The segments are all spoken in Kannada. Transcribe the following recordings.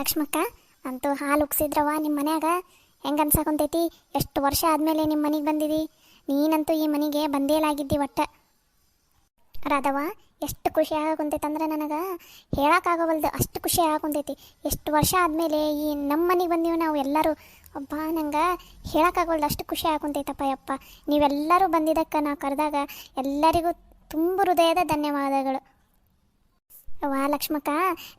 ಲಕ್ಷ್ಮಕ್ಕ ಅಂತೂ ಹಾಲು ಉಗ್ಸಿದ್ರವ ನಿಮ್ಮ ಮನ್ಯಾಗ ಹೆಂಗೆ ಅನ್ಸಾಕೊಂತೈತಿ? ಎಷ್ಟು ವರ್ಷ ಆದಮೇಲೆ ನಿಮ್ಮ ಮನೆಗೆ ಬಂದಿದಿ. ನೀನಂತೂ ಈ ಮನೆಗೆ ಬಂದೇಲಾಗಿದ್ದಿ ಒಟ್ಟ. ರಾಧವ, ಎಷ್ಟು ಖುಷಿ ಆಗಾಕೊಂತೈತೆ ನನಗೆ ಹೇಳೋಕ್ಕಾಗವಲ್ದು, ಅಷ್ಟು ಖುಷಿ ಆಗಾಕೊಂತೈತಿ. ಎಷ್ಟು ವರ್ಷ ಆದಮೇಲೆ ಈ ನಮ್ಮ ಮನೆಗೆ ಬಂದೀವಿ ನಾವು ಎಲ್ಲರೂ. ಒಬ್ಬ ನಂಗೆ ಹೇಳೋಕ್ಕಾಗವಲ್ದು, ಅಷ್ಟು ಖುಷಿ ಆಗಾಕೊಂತೈತಪ್ಪ. ಯಪ್ಪ, ನೀವೆಲ್ಲರೂ ಬಂದಿದ್ದಕ್ಕೆ ನಾ ಕರೆದಾಗ ಎಲ್ಲರಿಗೂ ತುಂಬ ಹೃದಯದ ಧನ್ಯವಾದಗಳು. ವಾ ಲಕ್ಷ್ಮಕ್ಕ,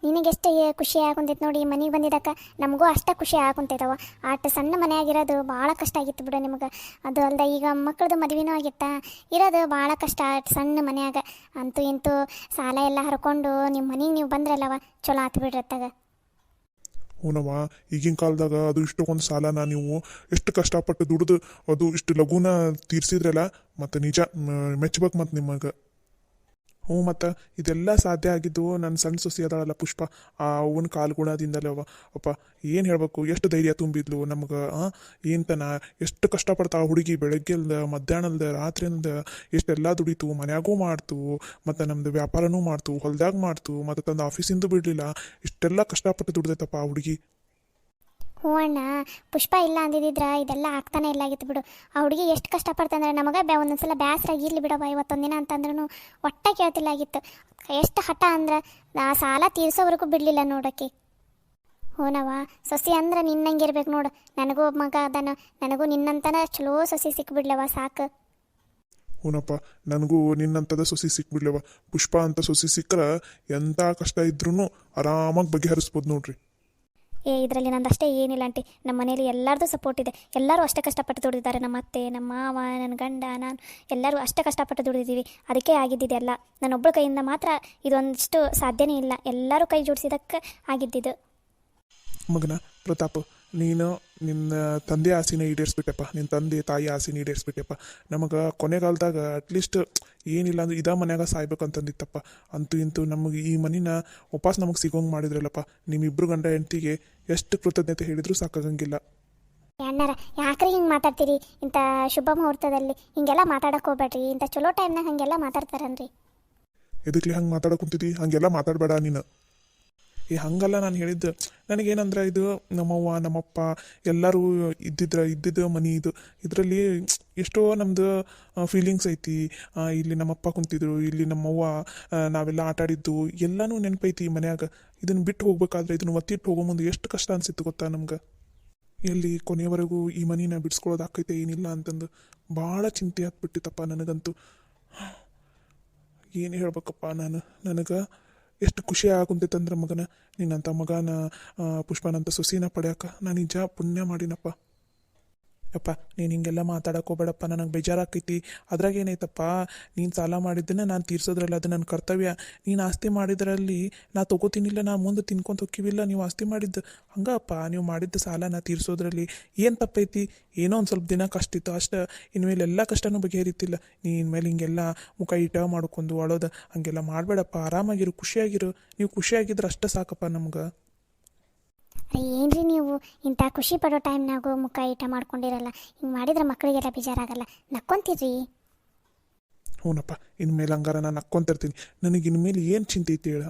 ನಿನಗೆಷ್ಟು ಖುಷಿ ಆಗುಂತೈತೆ ನೋಡಿ ಮನೆಗೆ ಬಂದಿದ್ದಕ್ಕೆ. ನಮಗೂ ಅಷ್ಟೇ ಖುಷಿ ಆಗುಂತೈತವ. ಆಟ ಸಣ್ಣ ಮನೆಯಾಗಿರೋದು ಭಾಳ ಕಷ್ಟ ಆಗಿತ್ತು ಬಿಡು ನಿಮ್ಗೆ. ಅದು ಅಲ್ದ ಈಗ ಮಕ್ಕಳದು ಮದುವೆನೂ ಆಗಿತ್ತ, ಇರೋದು ಭಾಳ ಕಷ್ಟ ಸಣ್ಣ ಮನೆಯಾಗ. ಅಂತೂ ಇಂತೂ ಸಾಲ ಎಲ್ಲ ಹರ್ಕೊಂಡು ನಿಮ್ಮ ಮನೆಗೆ ನೀವು ಬಂದ್ರಲ್ಲವ, ಚಲೋ ಆತು ಬಿಡ್ರಿ ಅತ್ತಾಗ. ಹೂನವ್ವ, ಈಗಿನ ಕಾಲದಾಗ ಅದು ಇಷ್ಟೊಂದು ಸಾಲನ ನೀವು ಎಷ್ಟು ಕಷ್ಟಪಟ್ಟು ದುಡ್ದು ಅದು ಇಷ್ಟು ಲಘುನ ತೀರ್ಸಿದ್ರಲ್ಲ, ಮತ್ತು ನಿಜ ಮೆಚ್ಬೇಕು ಮತ್ತು ನಿಮಗೆ. ಹ್ಞೂ, ಮತ್ತು ಇದೆಲ್ಲ ಸಾಧ್ಯ ಆಗಿದ್ದು ನನ್ನ ಸಣ್ಣ ಸೊಸೆ ಅದಾಳಲ್ಲ ಪುಷ್ಪ, ಆ ಅವನ ಕಾಲ್ಗುಣದಿಂದಲೇ ಅವ. ಅಪ್ಪ ಏನು ಹೇಳಬೇಕು, ಎಷ್ಟು ಧೈರ್ಯ ತುಂಬಿದ್ಲು ನಮ್ಗೆ. ಏನ್ತನ ಎಷ್ಟು ಕಷ್ಟಪಡ್ತಾ ಹುಡುಗಿ, ಬೆಳಗ್ಗೆಲ್ದ ಮಧ್ಯಾಹ್ನಲ್ದ ರಾತ್ರಿಯಿಂದ ಎಷ್ಟೆಲ್ಲ ದುಡಿತು, ಮನ್ಯಾಗೂ ಮಾಡ್ತು, ಮತ್ತು ನಮ್ಮದು ವ್ಯಾಪಾರನೂ ಮಾಡ್ತು, ಹೊಲ್ದಾಗ ಮಾಡ್ತು, ಮತ್ತು ತಂದು ಆಫೀಸಿಂದು ಬಿಡಲಿಲ್ಲ. ಇಷ್ಟೆಲ್ಲ ಕಷ್ಟಪಟ್ಟು ದುಡ್ದೈತಪ್ಪ ಆ ಹುಡುಗಿ. ಹ್ಞೂ ಅಣ್ಣ, ಪುಷ್ಪ ಇಲ್ಲ ಅಂದಿದ್ದಿದ್ರೆ ಇದೆಲ್ಲ ಆಗ್ತಾನೆ ಇಲ್ಲಾಗಿತ್ತು ಬಿಡು. ಆ ಹುಡುಗಿ ಎಷ್ಟು ಕಷ್ಟಪಡ್ತಂದ್ರೆ ನಮಗೆ ಒಂದೊಂದ್ಸಲ ಬೇಸರಾಗಿ ಇರಲಿ ಬಿಡವ ಇವತ್ತೊಂದು ದಿನ ಅಂತಂದ್ರೂ ಒಟ್ಟ ಕೇಳ್ತಿಲ್ಲಾಗಿತ್ತು. ಎಷ್ಟು ಹಠ ಅಂದ್ರೆ ಆ ಸಾಲ ತೀರ್ಸೋವರೆಗೂ ಬಿಡಲಿಲ್ಲ ನೋಡೋಕ್ಕೆ. ಹೂನವ, ಸೊಸೆ ಅಂದ್ರೆ ನಿನ್ನಂಗೆ ಇರ್ಬೇಕು ನೋಡು. ನನಗೂ ಒಬ್ಬ ಮಗ ಅದಾನ, ನನಗೂ ನಿನ್ನಂತನ ಚಲೋ ಸೊಸೆ ಸಿಕ್ಬಿಡ್ಲವ ಸಾಕು. ಹೂನಪ್ಪ, ನನಗೂ ನಿನ್ನಂಥದ ಸೊಸೆ ಸಿಕ್ಬಿಡ್ಲವ. ಪುಷ್ಪ ಅಂತ ಸೊಸೆ ಸಿಕ್ಕರೆ ಎಂಥ ಕಷ್ಟ ಇದ್ರೂ ಆರಾಮಾಗಿ ಬಗೆಹರಿಸ್ಬೋದು ನೋಡ್ರಿ. ಇದರಲ್ಲಿ ನಂದಷ್ಟೇ ಏನಿಲ್ಲ ಆಂಟಿ, ನಮ್ಮ ಮನೇಲಿ ಎಲ್ಲರದು ಸಪೋರ್ಟ್ ಇದೆ. ಎಲ್ಲರೂ ಅಷ್ಟೇ ಕಷ್ಟಪಟ್ಟು ದುಡಿದಿದ್ದಾರೆ. ನಮ್ಮ ಅತ್ತೆ, ನಮ್ಮ ಮಾವ, ನನ್ನ ಗಂಡ, ನಾನು ಎಲ್ಲರೂ ಅಷ್ಟೇ ಕಷ್ಟಪಟ್ಟು ದುಡಿದಿದ್ದೀವಿ. ಅದಕ್ಕೆ ಆಗಿದ್ದಿದೆ ಎಲ್ಲ. ನನ್ನೊಬ್ಬಳ ಕೈಯಿಂದ ಮಾತ್ರ ಇದೊಂದಿಷ್ಟು ಸಾಧ್ಯನೇ ಇಲ್ಲ. ಎಲ್ಲರೂ ಕೈ ಜೋಡಿಸಿದಕ್ಕೆ ಆಗಿದ್ದಿದ್ದು. ಮಗನ ಪ್ರತಾಪ್, ನೀನು ನಿನ್ನ ತಂದೆ ಆಸೆನ ಈಡೇರಿಸ್ಬಿಟ್ಟೆಪ್ಪ. ನಿನ್ನ ತಂದೆ ತಾಯಿ ಆಸೆನ ಈಡೇರಿಸ್ಬಿಟ್ಟೆಪ್ಪ. ನಮಗೆ ಕೊನೆಗಾಲದಾಗ ಅಟ್ಲೀಸ್ಟ್ ಏನಿಲ್ಲ ಅಂದ್ರೆ ಇದ ಮನ್ಯಾಗ ಸಾಯ್ಬೇಕಂತಂದಿತ್ತಪ್ಪ. ಅಂತೂ ಇಂತೂ ನಮಗೆ ಈ ಮನಿನ ವಾಪಸ್ ನಮಗೆ ಸಿಗೋಂಗೆ ಮಾಡಿದ್ರಲ್ಲಪ್ಪ. ನಿಮ್ಮಿಬ್ರು ಗಂಡ ಹೆಂಡತಿಗೆ ಎಷ್ಟು ಕೃತಜ್ಞತೆ ಹೇಳಿದ್ರು ಸಾಕಾಗಂಗಿಲ್ಲ. ಅಣ್ಣಾರ, ಯಾಕ್ರಿ ಹಿಂಗೆ ಮಾತಾಡ್ತೀರಿ? ಇಂಥ ಶುಭ ಮುಹೂರ್ತದಲ್ಲಿ ಹಿಂಗೆಲ್ಲ ಮಾತಾಡಕ್ಕೆ ಹೋಗ್ಬೇಡ್ರಿ. ಇಂಥ ಚಲೋ ಟೈಮ್ನಾಗ ಹಾಗೆಲ್ಲ ಮಾತಾಡ್ತಾರನ್ರಿ. ಎದಕ್ಲಿ ಹಂಗೆ ಮಾತಾಡಕ್ಕೆ ಕುಂತಿದ್ದಿ? ಹಾಗೆಲ್ಲ ಮಾತಾಡಬೇಡ ನೀನು. ಹಂಗಲ್ಲ ನಾನು ಹೇಳಿದ್ದು. ನನಗೇನಂದ್ರೆ ಇದು ನಮ್ಮವ್ವ ನಮ್ಮಪ್ಪ ಎಲ್ಲರೂ ಇದ್ದಿದ್ದು ಮನೆ ಇದು. ಇದರಲ್ಲಿ ಎಷ್ಟೋ ನಮ್ಮದು ಫೀಲಿಂಗ್ಸ್ ಐತಿ. ಇಲ್ಲಿ ನಮ್ಮಪ್ಪ ಕುಂತಿದ್ರು, ಇಲ್ಲಿ ನಮ್ಮವ್ವ, ನಾವೆಲ್ಲ ಆಟಾಡಿದ್ದು ಎಲ್ಲನೂ ನೆನಪೈತಿ ಈ ಮನ್ಯಾಗ. ಇದನ್ನು ಬಿಟ್ಟು ಹೋಗ್ಬೇಕಾದ್ರೆ, ಇದನ್ನು ಒತ್ತಿಟ್ಟು ಹೋಗೋ ಮುಂದೆ ಎಷ್ಟು ಕಷ್ಟ ಅನಿಸಿತ್ತು ಗೊತ್ತಾ ನಮ್ಗೆ. ಎಲ್ಲಿ ಕೊನೆಯವರೆಗೂ ಈ ಮನಿನ ಬಿಡಿಸ್ಕೊಳ್ಳೋದು ಆಕೈತೆ ಏನಿಲ್ಲ ಅಂತಂದು ಭಾಳ ಚಿಂತೆ ಆಗ್ಬಿಟ್ಟಿತ್ತಪ್ಪ ನನಗಂತೂ. ಏನು ಹೇಳ್ಬೇಕಪ್ಪ ನನಗೆ ಎಷ್ಟು ಖುಷಿ ಆಗುಂತೈತಂದ್ರೆ ಮಗನ, ನೀನಂಥ ಮಗನ ಪುಷ್ಪನಂತ ಸೊಸಿನ ಪಡ್ಯಾಕ ನಾನು ನಿಜ ಪುಣ್ಯ ಮಾಡಿನಪ್ಪ. ಯಪ್ಪ, ನೀನು ಹಿಂಗೆಲ್ಲ ಮಾತಾಡಕ್ಕೆ ಹೋಗ್ಬೇಡಪ್ಪ, ನನಗೆ ಬೇಜಾರಾಕೈತಿ. ಅದ್ರಾಗ ಏನೈತಪ್ಪ, ನೀನು ಸಾಲ ಮಾಡಿದ್ದನ್ನು ನಾನು ತೀರ್ಸೋದ್ರಲ್ಲಿ ಅದು ನನ್ನ ಕರ್ತವ್ಯ. ನೀನು ಆಸ್ತಿ ಮಾಡಿದ್ರಲ್ಲಿ ನಾ ತೊಗೋತೀನಿಲ್ಲ, ನಾ ಮುಂದೆ ತಿನ್ಕೊಂತ ಹೋಕ್ಕಿವಿಲ್ಲ. ನೀವು ಆಸ್ತಿ ಮಾಡಿದ್ದು ಹಂಗಪ್ಪ, ನೀವು ಮಾಡಿದ್ದ ಸಾಲ ನಾ ತೀರ್ಸೋದ್ರಲ್ಲಿ ಏನು ತಪ್ಪೈತಿ? ಏನೋ ಒಂದು ಸ್ವಲ್ಪ ದಿನ ಕಷ್ಟ ಇತ್ತು ಅಷ್ಟೇ. ಇನ್ಮೇಲೆ ಎಲ್ಲ ಕಷ್ಟನೂ ಬಗೆಹರಿತಿಲ್ಲ. ನೀ ಇನ್ಮೇಲೆ ಹಿಂಗೆಲ್ಲ ಮುಖ ಇಟ ಮಾಡ್ಕೊಂಡು ಅಳೋದು ಹಂಗೆಲ್ಲ ಮಾಡಬೇಡಪ್ಪ. ಆರಾಮಾಗಿರು, ಖುಷಿಯಾಗಿರು. ನೀವು ಖುಷಿಯಾಗಿದ್ರೆ ಅಷ್ಟೇ ಸಾಕಪ್ಪ ನಮ್ಗೆ. ಏನ್ರಿ ನೀವು ಇಂಥ ಖುಷಿ ಪಡೋ ಟೈಮ್ನಾಗೂ ಮುಖ ಈಟ ಮಾಡ್ಕೊಂಡಿರಲ್ಲ. ಹಿಂಗೆ ಮಾಡಿದ್ರೆ ಮಕ್ಕಳಿಗೆಲ್ಲ ಬೇಜಾರಾಗಲ್ಲ, ನಕ್ಕೊಂತೀರಿ. ಹ್ಞೂನಪ್ಪ, ಇನ್ಮೇಲೆ ಹಂಗಾರ ನಾನು ನಕ್ಕೊಂತಿರ್ತೀನಿ. ನನಗೆ ಇನ್ಮೇಲೆ ಏನು ಚಿಂತೆ ಐತಿ ಹೇಳ?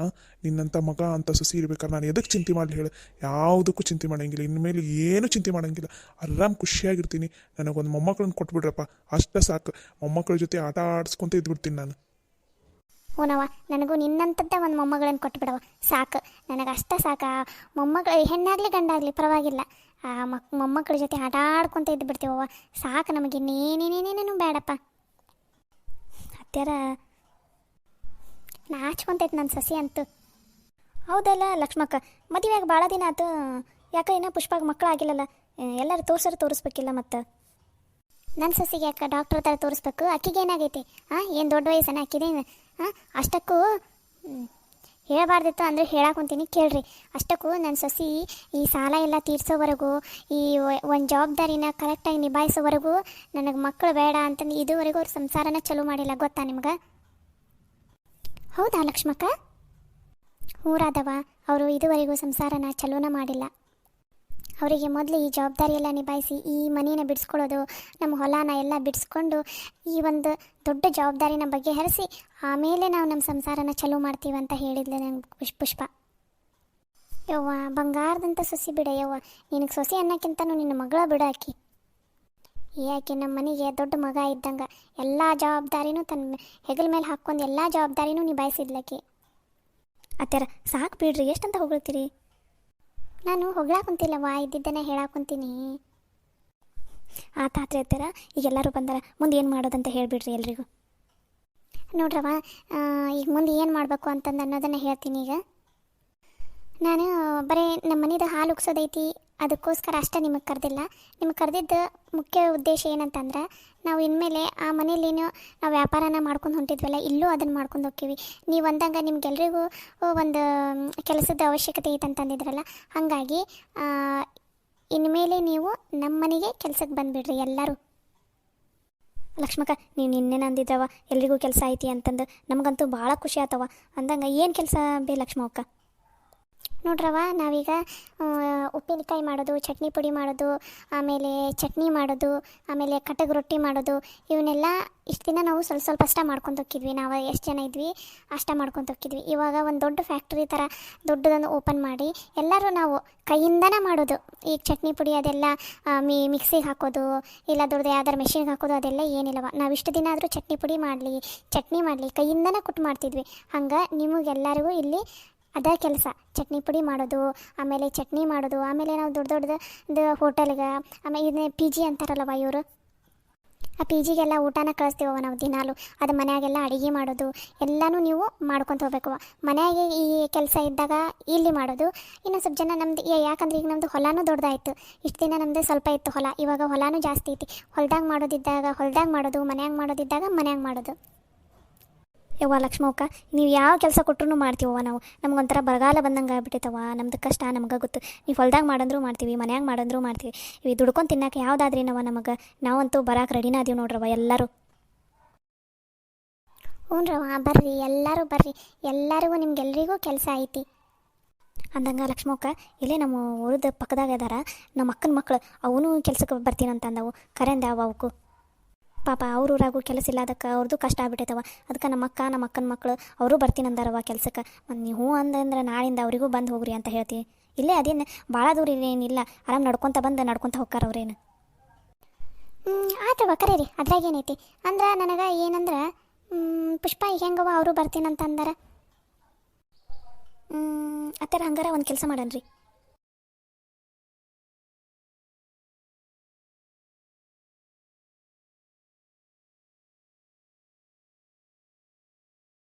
ನಿನ್ನಂಥ ಮಗ ಅಂತ ಸೊಸಿ ಇರ್ಬೇಕಾದ್ರೆ ನಾನು ಎದಕ್ಕೆ ಚಿಂತೆ ಮಾಡಲಿ ಹೇಳು? ಯಾವುದಕ್ಕೂ ಚಿಂತೆ ಮಾಡೋಂಗಿಲ್ಲ. ಇನ್ಮೇಲೆ ಏನೂ ಚಿಂತೆ ಮಾಡೋಂಗಿಲ್ಲ. ಆರಾಮ್ ಖುಷಿಯಾಗಿರ್ತೀನಿ. ನನಗೊಂದು ಮೊಮ್ಮಕ್ಕಳನ್ನ ಕೊಟ್ಬಿಡ್ರಪ್ಪ, ಅಷ್ಟೇ ಸಾಕು. ಮೊಮ್ಮಕ್ಕಳ ಜೊತೆ ಆಟ ಆಡಿಸ್ಕೊಂತ ಇದ್ಬಿಡ್ತೀನಿ ನಾನು. ಹೂನವ, ನನಗೂ ನಿನ್ನಂಥದ್ದೇ ಒಂದು ಮೊಮ್ಮಗಳನ್ನು ಕೊಟ್ಬಿಡವ ಸಾಕು. ನನಗೆ ಅಷ್ಟೇ ಸಾಕು. ಮೊಮ್ಮಗಳು ಹೆಣ್ಣಾಗಲಿ ಗಂಡಾಗಲಿ ಪರವಾಗಿಲ್ಲ. ಆ ಮೊಮ್ಮಕ್ಕಳ ಜೊತೆ ಆಟ ಆಡ್ಕೊತ ಇದ್ದು ಬಿಡ್ತೀವವ ಸಾಕು. ನಮಗೆ ಇನ್ನೇನೇನೇನೇನೇನು ಬೇಡಪ್ಪ. ಹತ್ಯಾರ ನಾಚ್ಕೊಂತೈತೆ ನನ್ನ ಸಸಿ ಅಂತೂ. ಹೌದಲ್ಲ ಲಕ್ಷ್ಮಕ್ಕ, ಮದುವೆಯಾಗ ಭಾಳ ದಿನ ಆಯ್ತು. ಯಾಕೆ ಏನೋ ಪುಷ್ಪಾಗ ಮಕ್ಕಳು ಆಗಿಲ್ಲಲ್ಲ? ಎಲ್ಲರೂ ತೋರಿಸ್ಬೇಕಿಲ್ಲ ಮತ್ತು. ನನ್ನ ಸಸಿಗೆ ಯಾಕೆ ಡಾಕ್ಟ್ರ್ ಹತ್ರ ತೋರಿಸ್ಬೇಕು? ಅಕ್ಕಿಗೆ ಏನಾಗೈತಿ? ಏನು ದೊಡ್ಡ ವಯಸ್ಸನ್ನ ಅಕ್ಕಿದೇನು? ಅಷ್ಟಕ್ಕೂ ಹೇಳಬಾರ್ದಿತ್ತು ಅಂದರೆ ಹೇಳಾಕೊಂತೀನಿ ಕೇಳ್ರಿ. ಅಷ್ಟಕ್ಕೂ ನನ್ನ ಸಸಿ ಈ ಸಾಲ ಎಲ್ಲ ತೀರ್ಸೋವರೆಗೂ, ಈ ಒಂದು ಜವಾಬ್ದಾರಿನ ಕರೆಕ್ಟಾಗಿ ನಿಭಾಯಿಸೋವರೆಗೂ ನನಗೆ ಮಕ್ಕಳು ಬೇಡ ಅಂತಂದು ಇದುವರೆಗೂ ಅವ್ರ ಸಂಸಾರನ ಚಲೋ ಮಾಡಿಲ್ಲ, ಗೊತ್ತಾ ನಿಮ್ಗೆ? ಹೌದಾ ಲಕ್ಷ್ಮಕ್ಕ? ಹ್ಞೂ ರಾಧವ, ಅವರು ಇದುವರೆಗೂ ಸಂಸಾರನ ಚಲೋನ ಮಾಡಿಲ್ಲ. ಅವರಿಗೆ ಮೊದಲು ಈ ಜವಾಬ್ದಾರಿ ಎಲ್ಲ ನಿಭಾಯಿಸಿ ಈ ಮನೇನ ಬಿಡಿಸ್ಕೊಳ್ಳೋದು, ನಮ್ಮ ಹೊಲನ ಎಲ್ಲ ಬಿಡಿಸ್ಕೊಂಡು ಈ ಒಂದು ದೊಡ್ಡ ಜವಾಬ್ದಾರಿನ ಬಗೆಹರಿಸಿ ಆಮೇಲೆ ನಾವು ನಮ್ಮ ಸಂಸಾರನ ಚಲೋ ಮಾಡ್ತೀವಿ ಅಂತ ಹೇಳಿದ್ಲು ನಂಗೆ ಪುಷ್ಪ. ಯವ್ವ ಬಂಗಾರದಂಥ ಸೊಸಿ ಬಿಡ ಯವ್ವ. ನಿನಗೆ ಸೊಸಿ ಅನ್ನೋಕ್ಕಿಂತನೂ ನಿನ್ನ ಮಗಳ ಬಿಡ ಆಕಿ. ಆಕೆ ನಮ್ಮ ಮನೆಗೆ ದೊಡ್ಡ ಮಗ ಇದ್ದಂಗೆ ಎಲ್ಲ ಜವಾಬ್ದಾರಿನೂ ತನ್ನ ಹೆಗಲ ಮೇಲೆ ಹಾಕ್ಕೊಂಡು ಎಲ್ಲ ಜವಾಬ್ದಾರಿನೂ ನಿಭಾಯಿಸಿದ್ಲಕ್ಕೆ. ಅತ್ಯಾರ ಸಾಕು ಬಿಡ್ರಿ, ಎಷ್ಟಂತ ಹೊಗಳ್ತೀರಿ? ನಾನು ಹೊಗಳಾಕುಂತಿಲ್ಲವ್ವ, ಇದ್ದಿದ್ದನ್ನೇ ಹೇಳಾಕುಂತೀನಿ. ಆತಾತ್ರಿ ಅತ್ಯಾರ, ಈಗ ಎಲ್ಲರೂ ಬಂದಾರ, ಮುಂದೆ ಏನು ಮಾಡೋದಂತ ಹೇಳಿಬಿಡ್ರಿ ಎಲ್ರಿಗೂ. ನೋಡ್ರವ, ಈಗ ಮುಂದೆ ಏನು ಮಾಡಬೇಕು ಅಂತಂದು ಅನ್ನೋದನ್ನು ಹೇಳ್ತೀನಿ. ಈಗ ನಾನು ಬರೀ ನಮ್ಮ ಮನೇದು ಹಾಲು ಉಗ್ಸೋದೈತಿ, ಅದಕ್ಕೋಸ್ಕರ ಅಷ್ಟೇ ನಿಮಗೆ ಕರೆದಿಲ್ಲ. ನಿಮಗೆ ಕರೆದಿದ್ದ ಮುಖ್ಯ ಉದ್ದೇಶ ಏನಂತಂದ್ರೆ, ನಾವು ಇನ್ಮೇಲೆ ಆ ಮನೇಲೇನು ನಾವು ವ್ಯಾಪಾರನ ಮಾಡ್ಕೊಂಡು ಹೊಂಟಿದ್ವಲ್ಲ, ಇಲ್ಲೂ ಅದನ್ನು ಮಾಡ್ಕೊಂಡು ಹೋಗ್ತೀವಿ. ನೀವು ಅಂದಂಗೆ ನಿಮ್ಗೆಲ್ರಿಗೂ ಒಂದು ಕೆಲಸದ ಅವಶ್ಯಕತೆ ಐತೆ ಅಂತಂದಿದ್ರಲ್ಲ, ಹಾಗಾಗಿ ಇನ್ಮೇಲೆ ನೀವು ನಮ್ಮ ಮನೆಗೆ ಕೆಲ್ಸಕ್ಕೆ ಬಂದುಬಿಡ್ರಿ ಎಲ್ಲರೂ. ಲಕ್ಷ್ಮಕ್ಕ, ನೀವು ನಿನ್ನೆ ಅಂದಿದ್ರವ ಎಲ್ರಿಗೂ ಕೆಲಸ ಐತಿ ಅಂತಂದು, ನಮಗಂತೂ ಭಾಳ ಖುಷಿ ಆತವ. ಅಂದಂಗೆ ಏನು ಕೆಲಸ ಬೇ ಲಕ್ಷ್ಮಕ್ಕ? ನೋಡ್ರವ, ನಾವೀಗ ಉಪ್ಪಿನಕಾಯಿ ಮಾಡೋದು, ಚಟ್ನಿ ಪುಡಿ ಮಾಡೋದು, ಆಮೇಲೆ ಚಟ್ನಿ ಮಾಡೋದು, ಆಮೇಲೆ ಕಟಕ್ ರೊಟ್ಟಿ ಮಾಡೋದು, ಇವನ್ನೆಲ್ಲ ಇಷ್ಟು ದಿನ ನಾವು ಸ್ವಲ್ಪ ಸ್ವಲ್ಪ ಅಷ್ಟ ಮಾಡ್ಕೊಂಡು ಹೋಗಿದ್ವಿ. ನಾವು ಎಷ್ಟು ಜನ ಇದ್ವಿ ಅಷ್ಟ ಮಾಡ್ಕೊಂಡು ಹೋಗಿದ್ವಿ. ಇವಾಗ ಒಂದು ದೊಡ್ಡ ಫ್ಯಾಕ್ಟ್ರಿ ಥರ ದೊಡ್ಡದೊಂದು ಓಪನ್ ಮಾಡಿ ಎಲ್ಲರೂ ನಾವು ಕೈಯಿಂದನೇ ಮಾಡೋದು. ಈಗ ಚಟ್ನಿ ಪುಡಿ ಅದೆಲ್ಲ ಮಿಕ್ಸಿಗೆ ಹಾಕೋದು, ಇಲ್ಲ ದೊಡ್ಡದು ಯಾವ್ದಾರು ಮೆಷಿನ್ಗೆ ಹಾಕೋದು, ಅದೆಲ್ಲ ಏನಿಲ್ಲವ. ನಾವು ಇಷ್ಟು ದಿನ ಆದರೂ ಚಟ್ನಿ ಪುಡಿ ಮಾಡಲಿ, ಚಟ್ನಿ ಮಾಡಲಿ ಕೈಯಿಂದನೇ ಕುಟ್ಟು ಮಾಡ್ತಿದ್ವಿ. ಹಂಗೆ ನಿಮಗೆಲ್ಲರಿಗೂ ಇಲ್ಲಿ ಅದೇ ಕೆಲಸ, ಚಟ್ನಿ ಪುಡಿ ಮಾಡೋದು, ಆಮೇಲೆ ಚಟ್ನಿ ಮಾಡೋದು, ಆಮೇಲೆ ನಾವು ದೊಡ್ಡ ದೊಡ್ಡದು ಹೋಟೆಲ್ಗೆ, ಆಮೇಲೆ ಇದನ್ನೇ ಪಿ ಜಿ ಅಂತಾರಲ್ಲವ ಇವರು, ಆ ಪಿ ಜಿಗೆಲ್ಲ ಊಟನ ಕಳಿಸ್ತೀವವ ನಾವು ದಿನಾಲು. ಅದು ಮನೆಯಾಗೆಲ್ಲ ಅಡುಗೆ ಮಾಡೋದು ಎಲ್ಲನೂ ನೀವು ಮಾಡ್ಕೊತ ಹೋಗ್ಬೇಕವ. ಮನೆಯಾಗೆ ಈ ಕೆಲಸ ಇದ್ದಾಗ ಇಲ್ಲಿ ಮಾಡೋದು. ಇನ್ನು ಸ್ವಲ್ಪ ಜನ ನಮ್ದು ಯಾಕಂದ್ರೆ ಈಗ ನಮ್ಮದು ಹೊಲನೂ ದೊಡ್ಡದಾಯಿತು. ಇಷ್ಟು ದಿನ ನಮ್ಮದು ಸ್ವಲ್ಪ ಇತ್ತು ಹೊಲ, ಇವಾಗ ಹೊಲನೂ ಜಾಸ್ತಿ ಐತಿ. ಹೊಲ್ದಾಗ ಮಾಡೋದಿದ್ದಾಗ ಹೊಲ್ದಾಗ ಮಾಡೋದು, ಮನ್ಯಾಗ ಮಾಡೋದಿದ್ದಾಗ ಮನ್ಯಾಗ ಮಾಡೋದು. ಯವ್ವ ಲಕ್ಷ್ಮವ್ಕ, ನೀವು ಯಾವ ಕೆಲಸ ಕೊಟ್ಟರು ಮಾಡ್ತೀವವ ನಾವು. ನಮ್ಗೊಂಥರ ಬರಗಾಲ ಬಂದಂಗೆ ಆಗ್ಬಿಟ್ಟಿತ್ತವ. ನಮ್ದು ಕಷ್ಟ ನಮ್ಗೆ ಗೊತ್ತು. ನೀವು ಹೊಲ್ದಾಗ ಮಾಡಂದ್ರೂ ಮಾಡ್ತೀವಿ, ಮನ್ಯಾಗ ಮಾಡಂದ್ರೂ ಮಾಡ್ತೀವಿ. ಇವು ದುಡ್ಕೊಂಡು ತಿನ್ನಕ್ಕೆ ಯಾವುದಾದ್ರಿ ನಾವು ನಮಗೆ. ನಾವಂತೂ ಬರಾಕೆ ರೆಡಿನ ಅದೀವಿ ನೋಡ್ರವ ಎಲ್ಲರೂ. ಹ್ಞೂನ್ರವ, ಬರ್ರಿ ಎಲ್ಲರೂ ಬರ್ರಿ, ಎಲ್ಲರಿಗೂ ನಿಮ್ಗೆಲ್ರಿಗೂ ಕೆಲಸ ಐತಿ. ಅಂದಂಗೆ ಲಕ್ಷ್ಮವ್ಕ, ಇಲ್ಲೇ ನಮ್ಮ ಊರದ ಪಕ್ಕದಾಗ ಇದಾರ ನಮ್ಮ ಅಕ್ಕನ ಮಕ್ಕಳು, ಅವನು ಕೆಲ್ಸಕ್ಕೆ ಬರ್ತೀನಂತಂದವು. ಕರೆಂದ ಅವಕ್ಕೂ ಪಾಪ ಅವ್ರ ಊರಾಗೂ ಕೆಲಸ ಇಲ್ಲ, ಅದಕ್ಕೆ ಅವ್ರದ್ದು ಕಷ್ಟ ಆಗ್ಬಿಟ್ಟೈತವ. ಅದಕ್ಕೆ ನಮ್ಮ ಅಕ್ಕನ ಮಕ್ಕಳು ಅವರು ಬರ್ತೀನಂದಾರವ ಕೆಲ್ಸಕ್ಕೆ. ಮತ್ತು ನೀವು ಅಂದಂದ್ರೆ ನಾಳಿಂದ ಅವರಿಗೂ ಬಂದು ಹೋಗ್ರಿ ಅಂತ ಹೇಳ್ತೀವಿ. ಇಲ್ಲೇ ಅದೇನು ಭಾಳ ದೂರ ಏನಿಲ್ಲ, ಆರಾಮ್ ನಡ್ಕೊತ ಬಂದು ನಡ್ಕೊತ ಹೋಗ್ತಾರ ಅವ್ರೇನು. ಆತವ ಕರೀರಿ, ಅದ್ರಾಗೇನೈತಿ. ಅಂದ್ರೆ ನನಗೆ ಏನಂದ್ರೆ ಪುಷ್ಪ ಈಗ ಹೆಂಗವ ಅವರು ಬರ್ತೀನಂತ ಅಂದಾರ. ಆ ಥರ ಹಂಗಾರ ಒಂದು ಕೆಲಸ ಮಾಡನ್ರಿ.